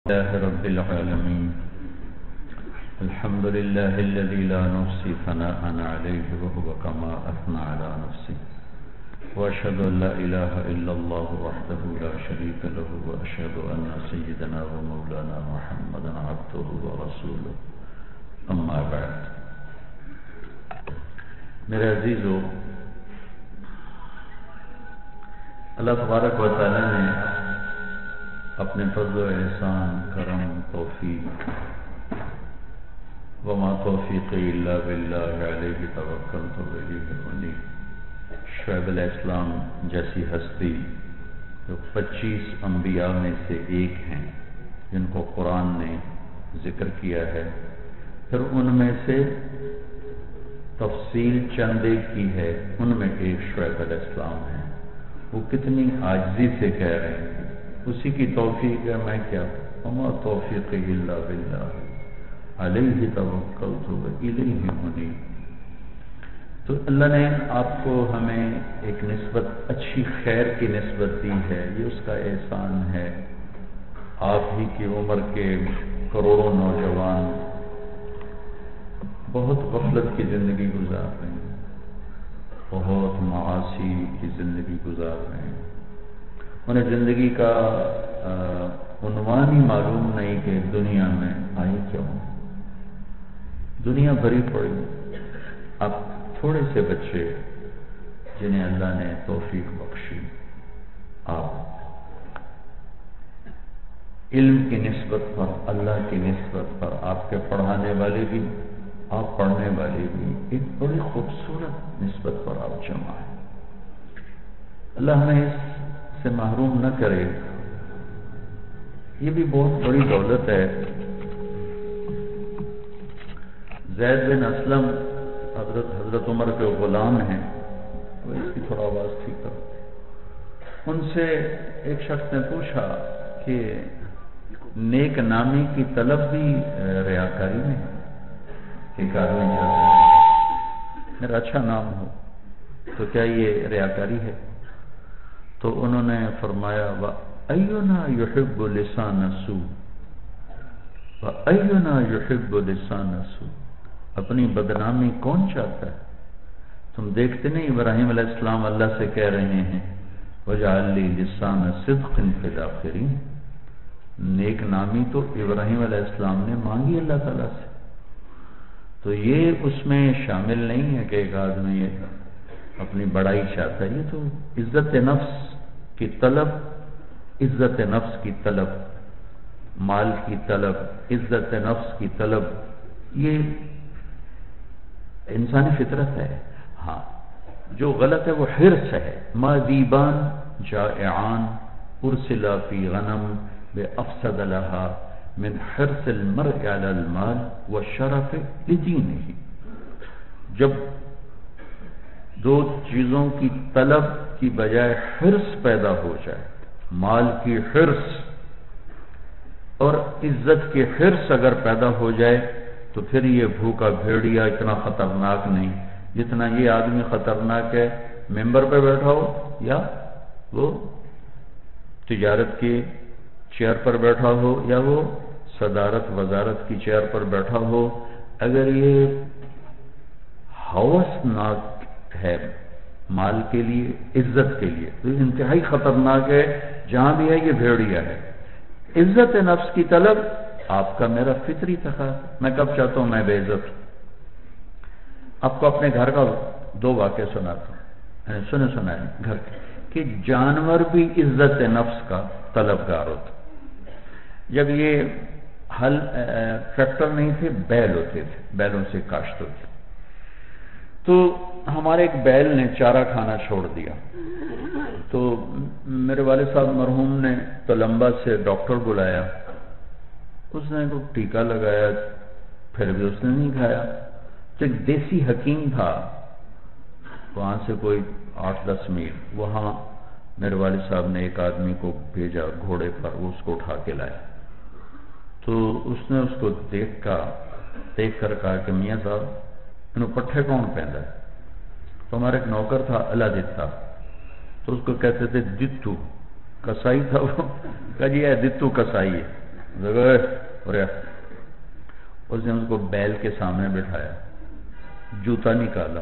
لله رب العالمين الحمد لله الذي لا نحصي ثناء عليه وهو كما أثنى على نفسه وأشهد أن لا إله إلا الله وحده لا شريك له وأشهد أن سيدنا ومولانا محمدا عبده ورسوله أما بعد میرے عزیزو، اللہ تبارک و تعالی نے اپنے فضل و احسان، کرم، توفیق وما توفیقی الا باللہ علیہ توکلت وإلیہ انیب، شعیب علیہ السلام جیسی ہستی جو 25 انبیاء میں سے ایک ہیں جن کو قرآن نے ذکر کیا ہے، پھر ان میں سے تفصیل چند ایک کی ہے، ان میں ایک شعیب علیہ السلام ہے۔ وہ کتنی عاجزی سے کہہ رہے ہیں، اسی کی توفیق ہے، میں کیا، وما توفیق الا باللہ علیہ توکلت وإلیہ انیب۔ تو اللہ نے آپ کو ہمیں ایک نسبت، اچھی خیر کی نسبت دی ہے، یہ اس کا احسان ہے۔ آپ ہی کی عمر کے کروڑوں نوجوان بہت غفلت کی زندگی گزار رہے ہیں، بہت معاصی کی زندگی گزار رہے ہیں، انہیں زندگی کا عنوان ہی معلوم نہیں کہ دنیا میں آئی کیوں۔ دنیا بھری پڑی، اب تھوڑے سے بچے جنہیں اللہ نے توفیق بخشی، آپ علم کی نسبت پر، اللہ کی نسبت پر، آپ کے پڑھانے والے بھی، آپ پڑھنے والے بھی، ایک بڑی خوبصورت نسبت پر آپ جمع ہیں۔ اللہ ہمیں اس سے محروم نہ کرے، یہ بھی بہت بڑی دولت ہے۔ زید بن اسلم حضرت عمر کے غلام ہیں، اس کی تھوڑا آواز ٹھیک کرو۔ ان سے ایک شخص نے پوچھا کہ نیک نامی کی طلب بھی ریاکاری میں ہے، ایک آدمی چاہتا ہے میرا اچھا نام ہو، تو کیا یہ ریاکاری ہے؟ تو انہوں نے فرمایا وَأَيُّنَا يُحِبُّ لِسَانَ السُّوءِ وَأَيُّنَا يُحِبُّ لِسَانَ السُّوءِ، اپنی بدنامی کون چاہتا ہے؟ تم دیکھتے نہیں ابراہیم علیہ السلام اللہ سے کہہ رہے ہیں وَجَعَلْ لِي لِسَانَ صِدْقٍ فِي الْآخِرِينَ، نیک نامی تو ابراہیم علیہ السلام نے مانگی اللہ تعالیٰ سے، تو یہ اس میں شامل نہیں ہے کہ ایک آدمی اپنی بڑائی چاہتا ہے، یہ تو عزت نفس کی طلب، عزت نفس کی طلب، مال کی طلب، عزت نفس کی طلب، یہ انسانی فطرت ہے۔ ہاں، جو غلط ہے وہ حرص ہے۔ مادیبان جائعان ارسلا فی غنم بافسد لها من حرص المرء علی المال والشرف لدینہ، جب دو چیزوں کی طلب کی بجائے حرص پیدا ہو جائے، مال کی حرص اور عزت کی حرص اگر پیدا ہو جائے، تو پھر یہ بھوکا بھیڑیا اتنا خطرناک نہیں جتنا یہ آدمی خطرناک ہے، ممبر پہ بیٹھا ہو یا وہ تجارت کی چیئر پر بیٹھا ہو یا وہ صدارت وزارت کی چیئر پر بیٹھا ہو، اگر یہ ہوسناک ہے مال کے لیے، عزت کے لیے، تو انتہائی خطرناک ہے، جہاں بھی ہے یہ بھیڑیا ہے۔ عزت نفس کی طلب آپ کا میرا فطری تقاضا، میں کب چاہتا ہوں میں بے عزت ہوں۔ آپ کو اپنے گھر کا دو واقعہ سناتا ہوں، سنا ہے گھر کہ جانور بھی عزت نفس کا طلبگار ہوتا۔ جب یہ ہل ٹریکٹر نہیں تھے، بیل ہوتے تھے، بیلوں سے کاشت ہوتی، تو ہمارے ایک بیل نے چارہ کھانا چھوڑ دیا، تو میرے والد صاحب مرحوم نے تلمبا سے ڈاکٹر بلایا، اس نے کو ٹیکہ لگایا، پھر بھی اس نے نہیں کھایا۔ تو ایک دیسی حکیم تھا وہاں سے کوئی 8-10 میل، وہاں میرے والد صاحب نے ایک آدمی کو بھیجا گھوڑے پر، وہ اس کو اٹھا کے لایا، تو اس نے اس کو دیکھ کر کہا کہ میاں صاحب انہوں پٹھے کون پہندا ہے؟ تو ہمارا ایک نوکر تھا اللہ دیتا، تو اس کو کہتے تھے دتو، کسائی تھا وہ، کہا جی ہے دتو کسائی ہے، اس نے اس کو بیل کے سامنے بٹھایا، جوتا نکالا،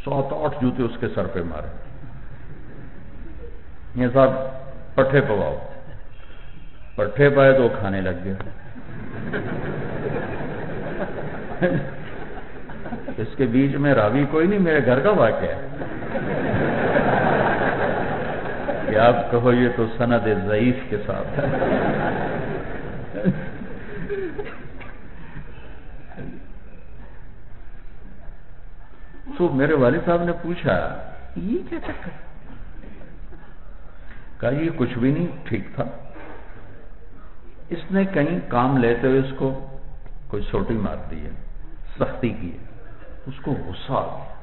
7-8 جوتے اس کے سر پہ مارے، یہ صاحب پٹھے پواؤ، پٹھے پائے تو وہ کھانے لگ گیا۔ اس کے بیچ میں راوی کوئی نہیں، میرے گھر کا واقعہ ہے کہ آپ کہو یہ تو سند ضعیف کے ساتھ ہے۔ تو میرے والد صاحب نے پوچھا یہ کیا چکر؟ کہا یہ کچھ بھی نہیں، ٹھیک تھا۔ اس نے کہیں کام لیتے ہوئے اس کو کوئی سوٹی مار دی ہے، سختی کی ہے، اس کو غصہ آ گیا،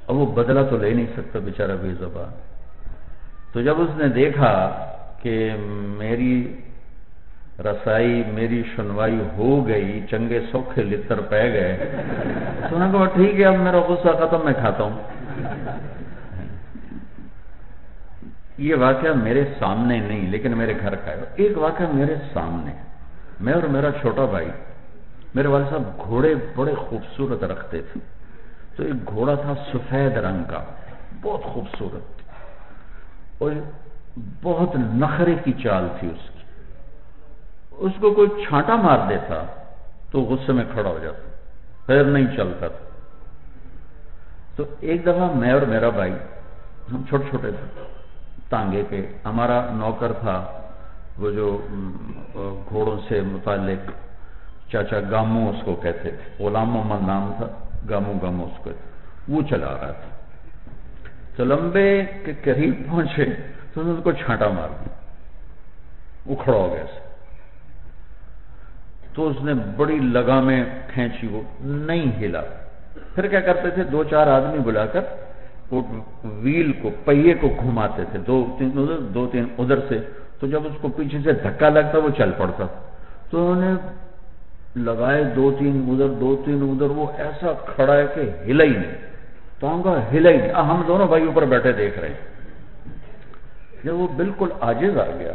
اب وہ بدلہ تو لے نہیں سکتا بیچارہ بے زبان۔ تو جب اس نے دیکھا کہ میری رسائی، میری سنوائی ہو گئی، چنگے سوکھے لتر پہ گئے، تو انہوں نے کہا ٹھیک ہے اب میرا غصہ ختم، میں کھاتا ہوں۔ یہ واقعہ میرے سامنے نہیں لیکن میرے گھر کا ہے۔ ایک واقعہ میرے سامنے، میں اور میرا چھوٹا بھائی، میرے والد صاحب گھوڑے بڑے خوبصورت رکھتے تھے، تو ایک گھوڑا تھا سفید رنگ کا، بہت خوبصورت، اور بہت نخرے کی چال تھی اس کی۔ اس کو کوئی چھانٹا مار دیتا تو غصے میں کھڑا ہو جاتا، پھر نہیں چلتا تھا۔ تو ایک دفعہ میں اور میرا بھائی، ہم چھوٹے چھوٹے تھے، تانگے پہ ہمارا نوکر تھا، وہ جو گھوڑوں سے متعلق چاچا گامو اس کو کہتے تھے، غلام محمد نام تھا، گامو گامو اس کو، وہ چلا رہا تھا۔ تو لمبے کے قریب پہنچے تو اس کو چھانٹا مار دیا، وہ کھڑا ہو گیا سے۔ تو اس نے بڑی لگامیں کھینچی، وہ نہیں ہلا۔ پھر کیا کرتے تھے، 2-4 آدمی بلا کر وہ ویل کو، پہیے کو گھماتے تھے، 2-3 ادھر 2-3 ادھر سے، تو جب اس کو پیچھے سے دھکا لگتا وہ چل پڑتا۔ تو انہوں نے لگائے 2-3 ادھر 2-3 ادھر، وہ ایسا کھڑا ہے کہ ہلا ہی نہیں، تانگا ہلا ہی نہیں۔ ہم دونوں بھائی اوپر بیٹھے دیکھ رہے ہیں۔ جب وہ بالکل عاجز آ گیا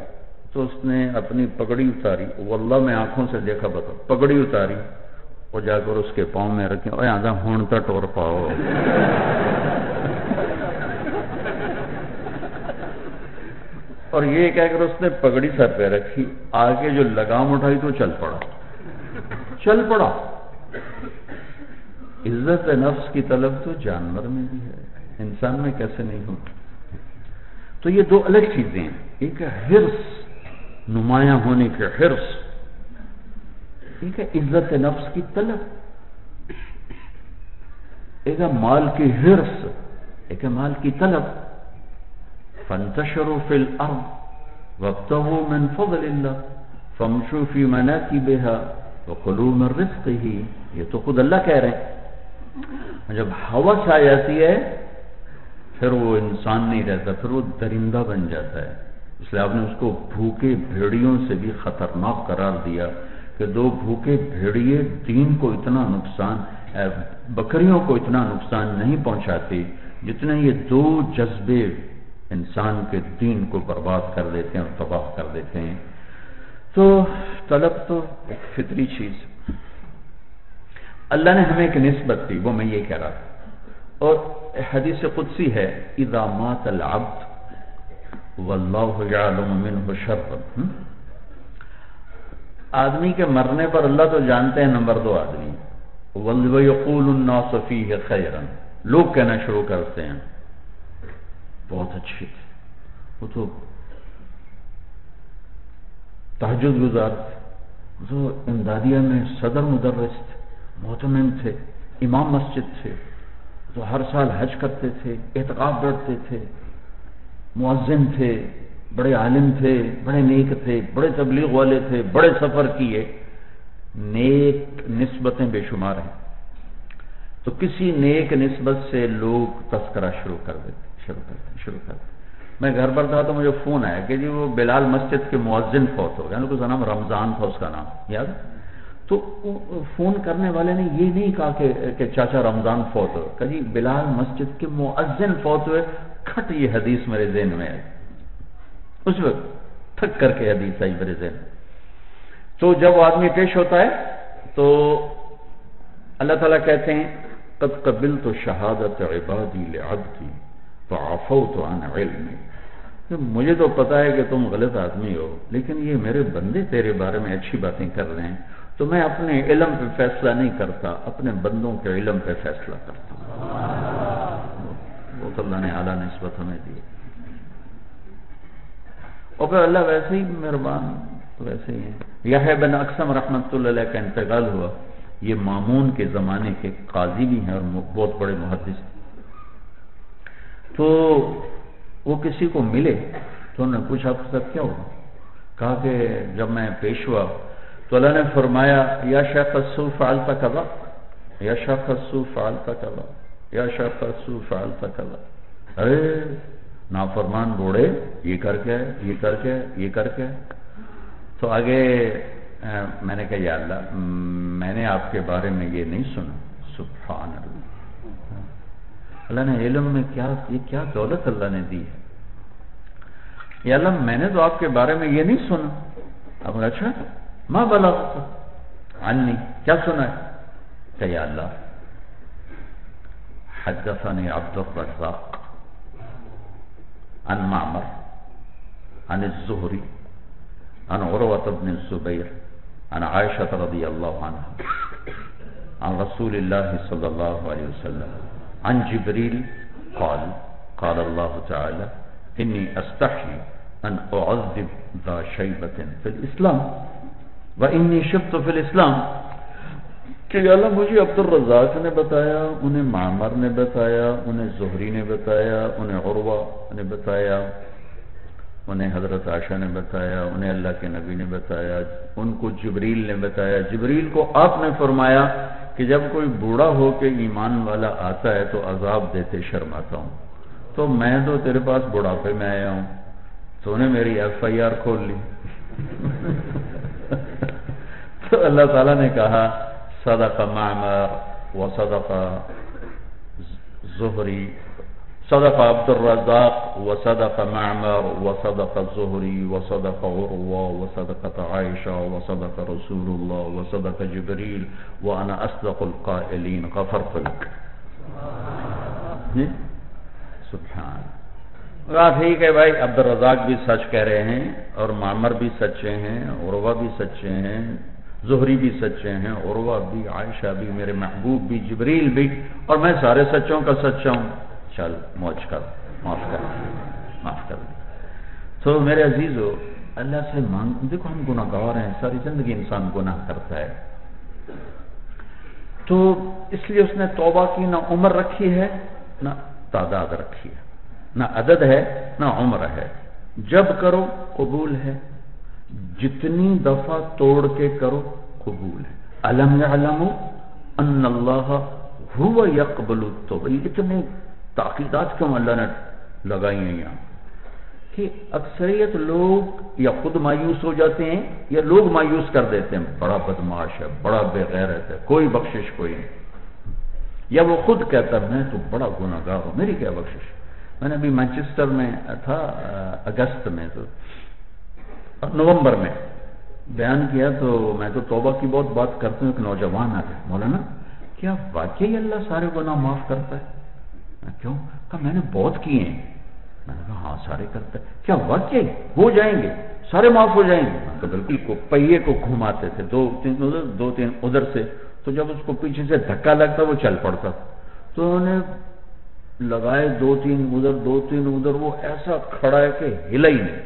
تو اس نے اپنی پگڑی اتاری، واللہ میں آنکھوں سے دیکھا، بتا پگڑی اتاری اور جا کر اس کے پاؤں میں رکھی، اور آدھا ہونتا ٹور پاؤ۔ اور یہ کہہ کر اس نے پگڑی سر پہ رکھی، آگے جو لگام اٹھائی تو چل پڑا۔ عزت نفس کی طلب تو جانور میں بھی ہے، انسان میں کیسے نہیں ہوتی؟ تو یہ 2 الگ چیزیں ہیں، ایک ہے حرص، نمایاں ہونے کے حرص، ایک ہے عزت نفس کی طلب، ایک ہے مال کی حرص، ایک ہے مال کی طلب۔ فانتشروا فی الارض وابتغوا من فضل اللہ فامشوا فی مناکبها وکلوا من رزقہ، یہ تو خود اللہ کہہ رہے ہیں۔ جب ہوس آ جاتی ہے پھر وہ انسان نہیں رہتا، پھر وہ درندہ بن جاتا ہے۔ اس لیے آپ نے اس کو بھوکے بھیڑیوں سے بھی خطرناک قرار دیا کہ 2 بھوکے بھیڑیے دین کو اتنا نقصان، بکریوں کو اتنا نقصان نہیں پہنچاتے جتنے یہ 2 جذبے انسان کے دین کو برباد کر دیتے ہیں اور تباہ کر دیتے ہیں۔ تو طلب تو ایک فطری چیز، اللہ نے ہمیں ایک نسبت دی، وہ میں یہ کہہ رہا تھا، اور حدیث قدسی ہے، اذا مات العبد واللہ یعلم منہ شر، آدمی کے مرنے پر اللہ تو جانتے ہیں نمبر 2 آدمی، وَيَقُولُ النَّاسُ فِيهِ خَيْرًا، لوگ کہنا شروع کرتے ہیں بہت اچھے تھے، وہ تو تہجد گزار تھے، وہ تو امدادیہ میں صدر مدرس تھے، محتمم تھے، امام مسجد تھے، تو ہر سال حج کرتے تھے، اعتکاف بیٹھتے تھے، مؤذن تھے، بڑے عالم تھے، بڑے نیک تھے، بڑے تبلیغ والے تھے، بڑے سفر کیے، نیک نسبتیں بے شمار ہیں۔ تو کسی نیک نسبت سے لوگ تذکرہ شروع کر دیتے۔ میں گھر پر تھا تو مجھے فون آیا کہ جی وہ بلال مسجد کے مؤذن فوت ہو گیا، اس کا نام رمضان تھا، اس کا نام یاد۔ تو فون کرنے والے نے یہ نہیں کہا کہ چاچا رمضان فوت ہو، کہ جی بلال مسجد کے مؤذن فوت ہوئے۔ کھٹ یہ حدیث میرے ذہن میں ہے، اس وقت تھک کر کے حدیث آئی میرے ذہن۔ تو جب وہ آدمی پیش ہوتا ہے تو اللہ تعالیٰ کہتے ہیں قد قبلت شہادت عبادی لعبدی فعفوت عن علمی، مجھے تو پتا ہے کہ تم غلط آدمی ہو، لیکن یہ میرے بندے تیرے بارے میں اچھی باتیں کر رہے ہیں، تو میں اپنے علم پہ فیصلہ نہیں کرتا، اپنے بندوں کے علم پہ فیصلہ کرتا ہوں۔ وہ تو اللہ نے اعلیٰ نسبت ہمیں دی، اور پھر اللہ ویسے ہی مہربان، ویسے ہی ہے۔ یحییٰ بن اقسم رحمۃ اللہ علیہ کا انتقال ہوا، یہ مامون کے زمانے کے قاضی بھی ہیں اور بہت بڑے محدث، تو وہ کسی کو ملے تو انہوں نے پوچھا آپ کے ساتھ کیا ہوا؟ کہا کہ جب میں پیش ہوا تو اللہ نے فرمایا یا شیخ السوء فعلت کذا، یا شیخ السوء فعلت کذا، یا شیخ السوء فعلت کذا، ارے نافرمان بوڑھے یہ کر کے یہ کر کے یہ کر کے۔ تو آگے میں نے کہا یا اللہ میں نے آپ کے بارے میں یہ نہیں سنا۔ سبحان اللہ، اللہ نے علم میں یہ کیا دولت اللہ نے دی ہے۔ یا اللہ میں نے تو آپ کے بارے میں یہ نہیں سنا۔ اب اچھا ما بلغت عنی، کیا سنا ہے؟ کہ یا اللہ حدثني عبد الرزاق عن معمر عن الزهري عن عروة بن الزبير عن عائشة رضي الله عنها عن رسول الله صلى الله عليه وسلم عن جبريل قال قال الله تعالى إني أستحي أن أعذب ذا شيبة في الإسلام وإني شبت في الإسلام، کہ اللہ مجھے عبد الرزاق نے بتایا، انہیں معمر نے بتایا، انہیں زہری نے بتایا، انہیں عروہ نے بتایا، انہیں حضرت عائشہ نے بتایا، انہیں اللہ کے نبی نے بتایا، ان کو جبریل نے بتایا، جبریل کو آپ نے فرمایا کہ جب کوئی بوڑھا ہو کے ایمان والا آتا ہے تو عذاب دیتے شرماتا ہوں، تو میں تو تیرے پاس بڑھاپے میں آیا ہوں، تو انہیں میری FIR کھول لی۔ تو اللہ تعالیٰ نے کہا صدق معمر وصدق زہری، صدق عبد الرزاق وصدق معمر وصدق الزهري وصدق عروة وصدقت عائشة وصدق رسول الله وصدق جبريل وأنا أصدق القائلين غفرت لك۔ سبحان اللہ، ٹھیک ہے بھائی، عبد الرزاق بھی سچ کہہ رہے ہیں اور معمر بھی سچے ہیں، عروہ بھی سچے ہیں، زہری بھی سچے ہیں، عروہ بھی، عائشہ بھی، میرے محبوب بھی، جبریل بھی، اور میں سارے سچوں کا سچا ہوں، چل موج کر، معاف کر دے۔ تو میرے عزیزو اللہ سے مانگ، دیکھو ہم گناہ گار ہیں، ساری زندگی انسان گناہ کرتا ہے، تو اس لیے اس نے توبہ کی نہ عمر رکھی ہے نہ تعداد رکھی ہے، نہ عدد ہے نہ عمر ہے، جب کرو قبول ہے، جتنی دفعہ توڑ کے کرو قبول ہے۔ الم یعلموا ان اللہ هو یقبل التوبہ، اتنے تاکیدات کیوں اللہ نے لگائی ہیں یہاں کہ اکثریت لوگ یا خود مایوس ہو جاتے ہیں یا لوگ مایوس کر دیتے ہیں، بڑا بدماش ہے، بڑا بے غیرت ہے، کوئی بخشش کوئی نہیں، یا وہ خود کہتا ہے میں تو بڑا گناہ گار ہوں، میری کیا بخشش۔ میں نے ابھی مانچسٹر میں تھا اگست میں، تو نومبر میں بیان کیا، تو میں تو توبہ کی بہت بات کرتا ہوں، ایک نوجوان آتے مولانا کیا واقعی اللہ سارے گناہ معاف کرتا ہے؟ کیوں؟ کہا میں نے بہت کیے ہیں۔ میں نے کہا ہاں سارے کرتا ہے، کیا واقعی ہو جائیں گے، سارے معاف ہو جائیں گے؟ تو بالکل کو پہیے کو گھماتے تھے، دو تین ادھر سے، تو جب اس کو پیچھے سے دھکا لگتا وہ چل پڑتا، تو انہوں نے لگائے دو تین ادھر، وہ ایسا کھڑا ہے کہ ہلا ہی نہیں،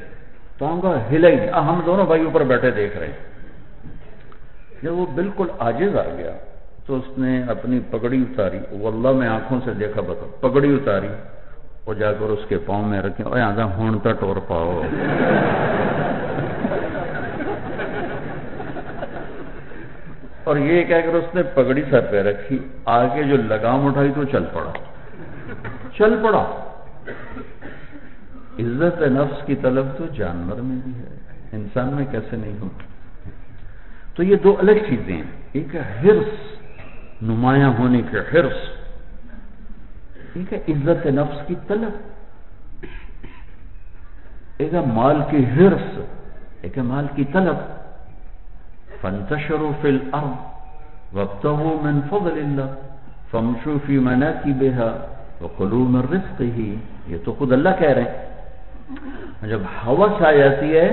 ٹانگا ہلا ہی نہیں، ہم دونوں بھائی اوپر بیٹھے دیکھ رہے ہیں۔ جب وہ بالکل عاجز آ گیا تو اس نے اپنی پگڑی اتاری، واللہ میں آنکھوں سے دیکھا، بتاؤ پگڑی اتاری اور جا کر اس کے پاؤں میں رکھے، اور آدھا ہون تا ٹور پاؤ۔ اور یہ کہہ کر اس نے پگڑی سر پہ رکھی، آگے جو لگام اٹھائی تو چل پڑا۔ عزت نفس کی طلب تو جانور میں بھی ہے، انسان میں کیسے نہیں ہو؟ تو یہ دو الگ چیزیں ہیں، ایک ہے حرص، نمایاں ہونے کے حرص، ایک ہے عزت نفس کی طلب، ایک ہے مال کی حرص، ایک ہے مال کی طلب۔ فانتشروا فی الارض وابتغوا من فضل اللہ فامشوا فی مناکبها وکلوا من رزقہ. یہ تو خود اللہ کہہ رہے ہیں. جب ہوس آ جاتی ہے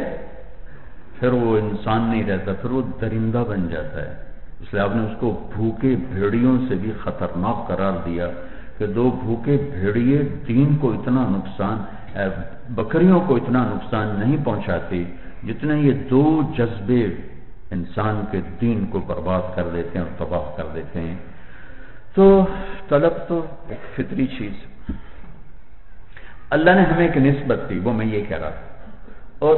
پھر وہ انسان نہیں رہتا، پھر وہ درندہ بن جاتا ہے. اس لیے آپ نے اس کو بھوکے بھیڑیوں سے بھی خطرناک قرار دیا کہ دو بھوکے بھیڑیے دین کو اتنا نقصان، بکریوں کو اتنا نقصان نہیں پہنچاتے جتنے یہ دو جذبے انسان کے دین کو برباد کر دیتے ہیں اور تباہ کر دیتے ہیں. تو طلب تو ایک فطری چیز. اللہ نے ہمیں ایک نسبت دی، وہ میں یہ کہہ رہا تھا. اور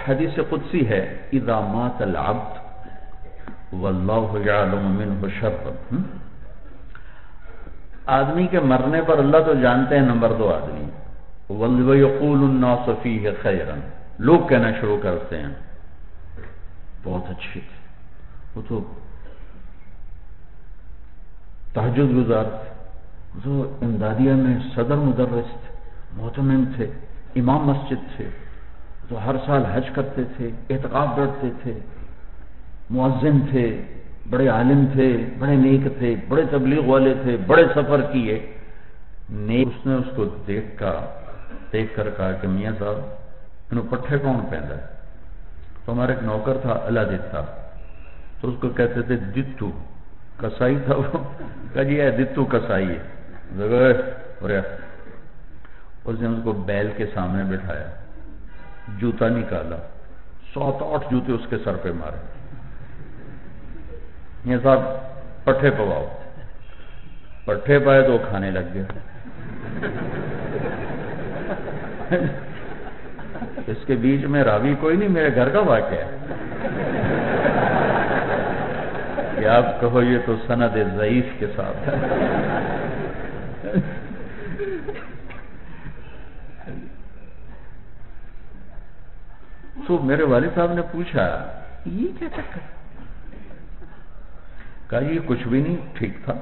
حدیث قدسی ہے اذا مات العبد واللہ یعلم منہ شر. آدمی کے مرنے پر اللہ تو جانتے ہیں نمبر 2 آدمی. وَيَقُولُ النَّاسُ فِيهِ خَيْرًا. لوگ کہنا شروع کرتے ہیں بہت اچھے تھے، وہ تو تہجد گزار تھے، وہ امدادیہ میں صدر مدرس تھے، محتمم تھے، امام مسجد تھے، تو ہر سال حج کرتے تھے، اعتکاف بیٹھتے تھے، مؤذن تھے، بڑے عالم تھے، بڑے نیک تھے، بڑے تبلیغ والے تھے، بڑے سفر کیے. اس نے اس کو دیکھ کر کہا کہ میاں صاحب انہوں پٹھے کون پہنتا ہے؟ تو ہمارا ایک نوکر تھا اللہ تھا، تو اس کو کہتے تھے دتو، کسائی تھا وہ. کہا جی ہے دتو کسائی ہے. اس نے اس کو بیل کے سامنے بٹھایا، جوتا نکالا، 7-8 جوتے اس کے سر پہ مارے. یہ صاحب پٹھے پواؤ. پٹھے پائے تو وہ کھانے لگ گیا. اس کے بیچ میں راوی کوئی نہیں، میرے گھر کا واقعہ ہے کہ آپ کہو یہ تو سند ضعیف کے ساتھ ہے. تو میرے والد صاحب نے پوچھا یہ کیا چکر؟ کہا یہ کچھ بھی نہیں، ٹھیک تھا.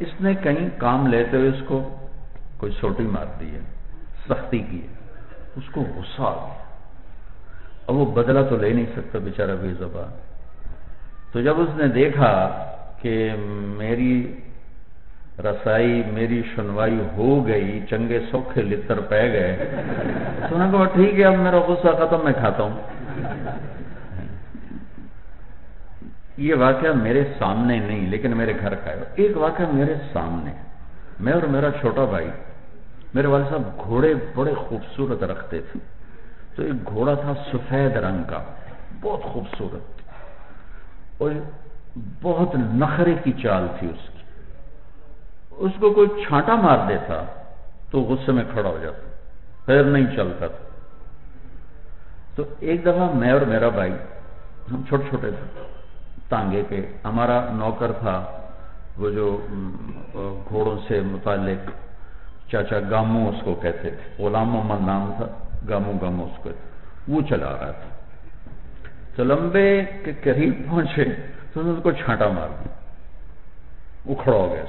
اس نے کہیں کام لیتے ہوئے اس کو کوئی سوٹی مار دی ہے، سختی کی ہے. اس کو غصہ آ گیا. اب وہ بدلہ تو لے نہیں سکتا بیچارہ بے زبان. تو جب اس نے دیکھا کہ میری رسائی، میری سنوائی ہو گئی، چنگے سوکھے لتر پہ گئے، تو انہوں نے کہا ٹھیک ہے اب میرا غصہ ختم، میں کھاتا ہوں. یہ واقعہ میرے سامنے نہیں لیکن میرے گھر کا ہے. ایک واقعہ میرے سامنے، میں اور میرا چھوٹا بھائی، میرے والد صاحب گھوڑے بڑے خوبصورت رکھتے تھے. تو ایک گھوڑا تھا سفید رنگ کا، بہت خوبصورت، اور بہت نخرے کی چال تھی اس کی. اس کو کوئی چھانٹا مار دیتا تو غصے میں کھڑا ہو جاتا، پھر نہیں چلتا تھا. تو ایک دفعہ میں اور میرا بھائی، ہم چھوٹے چھوٹے تھے، تانگے پہ ہمارا نوکر تھا وہ جو گھوڑوں سے متعلق، چاچا گامو اس کو کہتے تھے، غلام محمد نام تھا، گامو اس کو تھا، وہ چلا رہا تھا. تو لمبے کے قریب پہنچے تو اس کو چھانٹا مار دیا، وہ کھڑا ہو گیا.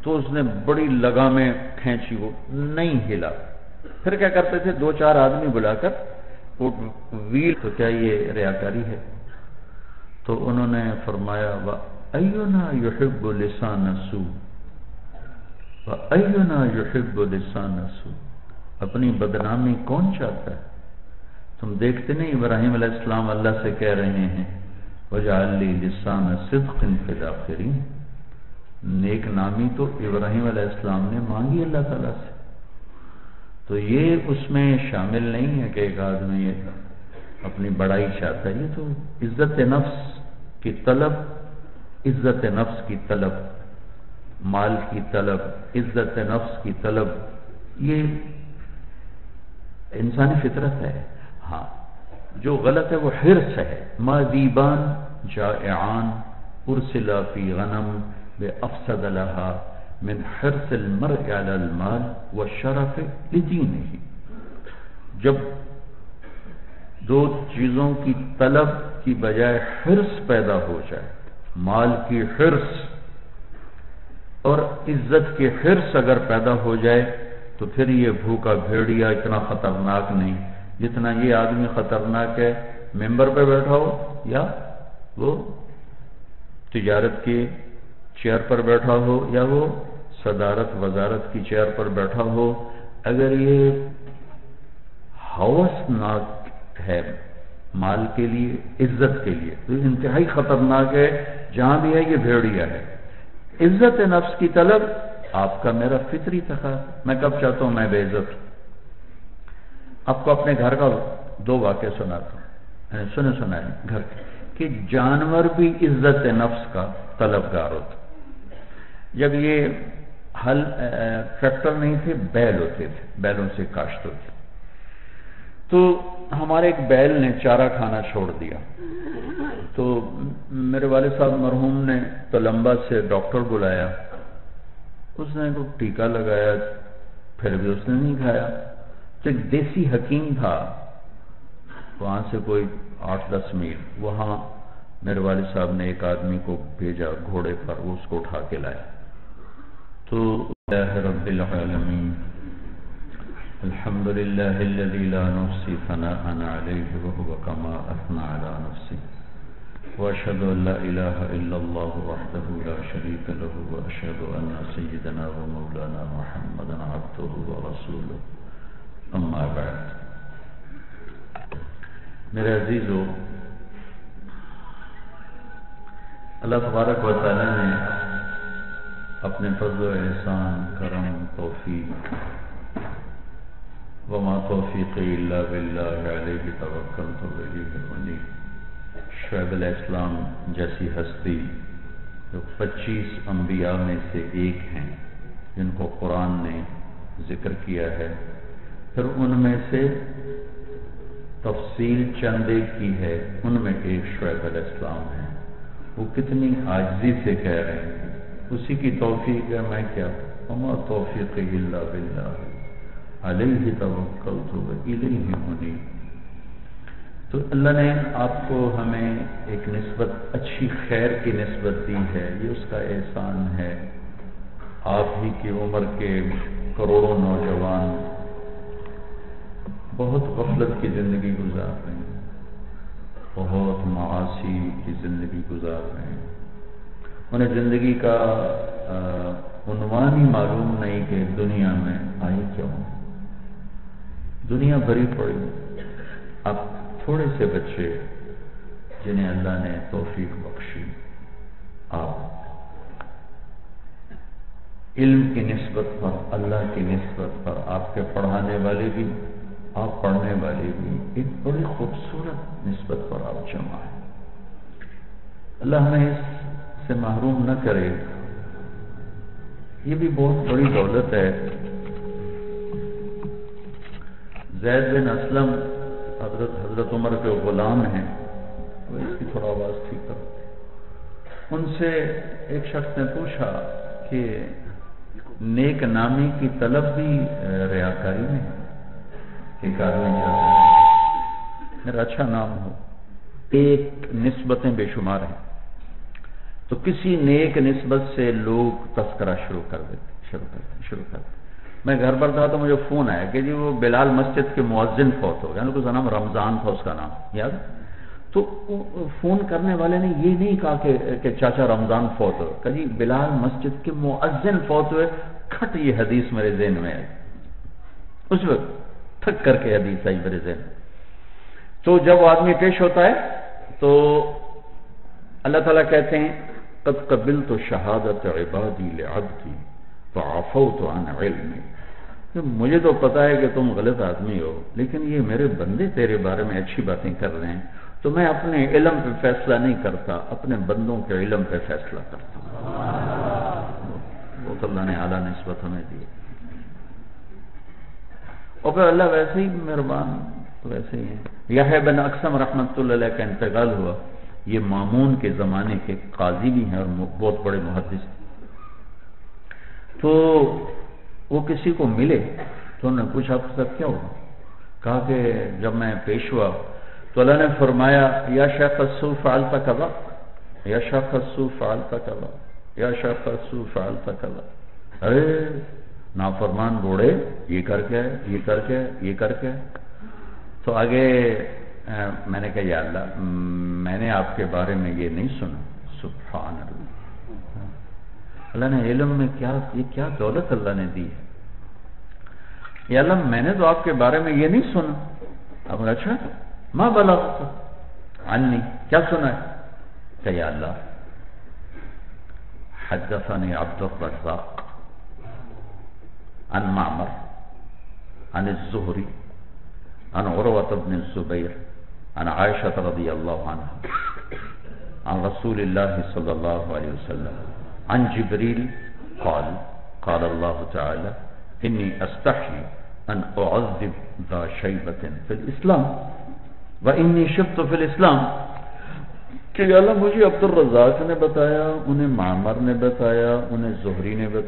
تو اس نے بڑی لگامیں کھینچی، وہ نہیں ہلا. پھر کیا کرتے تھے، 2-4 آدمی بلا کر وہ ویل، تو کیا یہ ریاکاری ہے؟ تو انہوں نے فرمایا وَأَيُّنَا يُحِبُّ لِسَانَ سُوءٍ، وَأَيُّنَا يُحِبُّ لِسَانَ سُوءٍ. اپنی بدنامی کون چاہتا ہے؟ تم دیکھتے نہیں ابراہیم علیہ السلام اللہ سے کہہ رہے ہیں وَجَعَلْ لِي لِسَانَ صِدْقٍ فِي الْآخِرِينَ. نیک نامی تو ابراہیم علیہ السلام نے مانگی اللہ تعالیٰ سے. تو یہ اس میں شامل نہیں ہے کہ ایک آدمی اپنی بڑائی چاہتا ہے. یہ تو عزت نفس کی طلب، عزت نفس کی طلب، مال کی طلب، عزت نفس کی طلب، یہ انسانی فطرت ہے. ہاں جو غلط ہے وہ حرص ہے. مادیبان جائعان ارسلا فی غنم بافسد لها من حرص المرء علی المال والشرف لدینہ. جب 2 چیزوں کی طلب کی بجائے حرص پیدا ہو جائے، مال کی حرص اور عزت کی حرص اگر پیدا ہو جائے، تو پھر یہ بھوکا بھیڑیا اتنا خطرناک نہیں جتنا یہ آدمی خطرناک ہے ممبر پہ بیٹھا ہو یا وہ تجارت کی چیئر پر بیٹھا ہو یا وہ صدارت وزارت کی چیئر پر بیٹھا ہو، اگر یہ ہوسناک ہے مال کے لیے، عزت کے لیے، تو انتہائی خطرناک ہے، جہاں بھی ہے یہ بھیڑیا ہے۔ عزت نفس کی طلب آپ کا میرا فطری تقاضا۔ میں کب چاہتا ہوں میں بے عزت ہوں؟ آپ کو اپنے گھر کا دو واقعہ سناتا ہوں، سنا ہے گھر کہ جانور بھی عزت نفس کا طلبگار ہوتا۔ جب یہ ہل ٹریکٹر نہیں تھے، بیل ہوتے تھے، بیلوں سے کاشت ہوتی، تو ہمارے ایک بیل نے چارہ کھانا چھوڑ دیا، تو میرے والد صاحب مرحوم نے تلمبا سے ڈاکٹر بلایا، اس نے کو ٹیکہ لگایا، پھر بھی اس نے نہیں کھایا۔ تو ایک دیسی حکیم تھا وہاں سے کوئی 8-10 میل، وہاں میرے والد صاحب نے ایک آدمی کو بھیجا گھوڑے پر، وہ اس کو اٹھا کے لایا۔ تو اللہ رب العالمین، الحمدللہ الذی لا نحصی ثناء علیہ وهو کما اثنى علی نفسہ، واشهد ان لا الہ الا اللہ وحدہ لا شریک له، واشهد ان سیدنا ومولانا محمدا عبدہ ورسولہ، اما بعد۔ میرے عزیزو، اللہ تبارک و تعالی نے اپنے فضل و احسان، کرم، توفیق، وما توفیقی الا باللہ علیہ توکلت والیہ انیب، شعیب علیہ السلام جیسی ہستی جو 25 انبیاء میں سے ایک ہیں جن کو قرآن نے ذکر کیا ہے، پھر ان میں سے تفصیل چند ایک کی ہے، ان میں ایک شعیب علیہ السلام ہے۔ وہ کتنی عاجزی سے کہہ رہے ہیں، اسی کی توفیق ہے، میں کیا، وما توفیق الا باللہ علیہ توکلت والیہ انیب۔ تو اللہ نے آپ کو ہمیں ایک نسبت، اچھی خیر کی نسبت دی ہے، یہ اس کا احسان ہے۔ آپ ہی کی عمر کے کروڑوں نوجوان بہت غفلت کی زندگی گزار رہے ہیں، بہت معاصی کی زندگی گزار رہے ہیں، انہیں زندگی کا عنوان ہی معلوم نہیں کہ دنیا میں آئی کیوں۔ دنیا بھری پڑی، اب تھوڑے سے بچے جنہیں اللہ نے توفیق بخشی، آپ علم کی نسبت پر، اللہ کی نسبت پر، آپ کے پڑھانے والے بھی، آپ پڑھنے والے بھی، ایک بڑی خوبصورت نسبت پر آپ جمع ہیں۔ اللہ ہمیں اس سے محروم نہ کرے، یہ بھی بہت بڑی دولت ہے۔ زید بن اسلم حضرت عمر کے غلام ہیں، وہ اس کی تھوڑا آواز ٹھیک کرو۔ ان سے ایک شخص نے پوچھا کہ نیک نامی کی طلب بھی ریاکاری میں ہے، ایک آدمی چاہتا ہے میرا اچھا نام ہو، ایک نسبتیں بے شمار ہیں، تو کسی نیک نسبت سے لوگ تذکرہ شروع کر دیتے۔ میں گھر پر تھا تو مجھے فون آیا کہ جی وہ بلال مسجد کے مؤذن فوت ہو گیا، اس کا نام رمضان تھا، اس کا نام یاد۔ تو فون کرنے والے نے یہ نہیں کہا کہ چاچا رمضان فوت ہو، کہ جی بلال مسجد کے مؤذن فوت ہوئے۔ کھٹ یہ حدیث میرے ذہن میں ہے، اس وقت تھک کر کے حدیث آئی میرے ذہن۔ تو جب وہ آدمی پیش ہوتا ہے تو اللہ تعالیٰ کہتے ہیں قد قبلت شہادت عبادی لعبدی فعفوت عن علمی، مجھے تو پتا ہے کہ تم غلط آدمی ہو، لیکن یہ میرے بندے تیرے بارے میں اچھی باتیں کر رہے ہیں، تو میں اپنے علم پہ فیصلہ نہیں کرتا، اپنے بندوں کے علم پہ فیصلہ کرتا ہوں۔ بہت اللہ نے اعلیٰ نسبت ہمیں دی، اور پھر اللہ ویسے ہی مہربان، ویسے ہی ہے۔ یحییٰ بن اقسم رحمۃ اللہ علیہ کا انتقال ہوا، یہ مامون کے زمانے کے قاضی بھی ہیں اور بہت بڑے محدث۔ تو وہ کسی کو ملے تو انہوں نے پوچھا آپ کے ساتھ کیا ہوا؟ کہا کہ جب میں پیش ہوا تو اللہ نے فرمایا یا شیخ السوء فعلت کذا، یا شیخ السوء فعلت کذا، یا شیخ السوء فعلت کذا۔ ارے نافرمان بوڑھے، یہ کر کے ہے، یہ کر کے ہے، یہ کر کے ہے۔ تو آگے میں نے کہا یا اللہ میں نے آپ کے بارے میں یہ نہیں سنا. سبحان اللہ. اللہ نے علم میں یہ کیا دولت اللہ نے دی ہے. یا اللہ میں نے تو آپ کے بارے میں یہ نہیں سنا. اب اچھا ما بلغت عنی، کیا سنا ہے؟ کہ یا اللہ حدثني عبد الرزاق عن معمر عن الزهري عن عروة بن الزبير عن عائشة رضي الله عنها عن رسول الله صلى الله عليه وسلم عن جبريل قال الله تعالى إني أستحي أن أعذب ذا شيبة في الإسلام وإني شبت في الإسلام. کہ اللہ مجھے عبد الرزاق نے بتایا، انہیں معمر نے بتایا، انہیں زہری نے بتایا.